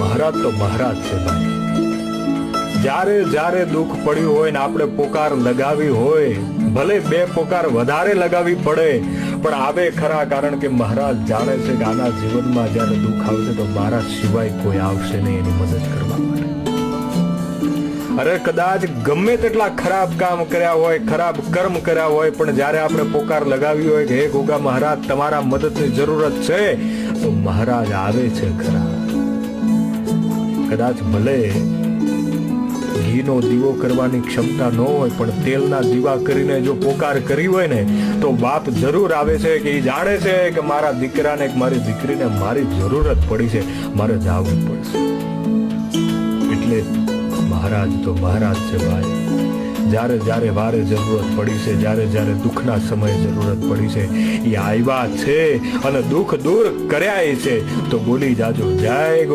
મહારાજ તો મહારાજ છે ભાઈ. જ્યારે જ્યારે દુઃખ પડ્યું હોય ને આપણે પોકાર લગાવી હોય, ભલે બે પોકાર વધારે લગાવી પડે પણ આવે ખરા, કારણ કે મહારાજ જાણે છે કે આના જીવનમાં જ્યારે દુઃખ આવશે તો મારા સિવાય કોઈ આવશે નહીં એની મદદ કરવા માટે. અરે કદાચ ગમે તેટલા ખરાબ કામ કર્યા હોય, ખરાબ કર્મ કર્યા હોય, પણ જ્યારે આપણે પોકાર લગાવી હોય કે હે ગોગા મહારાજ તમારા મદદની જરૂરત છે, તો મહારાજ આવે છે ખરા. કદાચ ભલે ઘીનો દીવો કરવાની ક્ષમતા ન હોય પણ તેલના દીવા કરીને જો પોકાર કરી હોય ને તો બાપ જરૂર આવે છે કે એ જાણે છે કે મારા દીકરાને કે મારી દીકરીને મારી જરૂરત પડી છે, મારે જવું પડશે. એટલે મહારાજ તો મહારાજ છે ભાઈ. જ્યારે જ્યારે વારે જરૂરત પડી છે, જ્યારે જ્યારે દુઃખના સમયે જરૂરત પડી છે, એ આવ્યા છે અને દુઃખ દૂર કર્યા છે. તો બોલી જાજો જય ગો.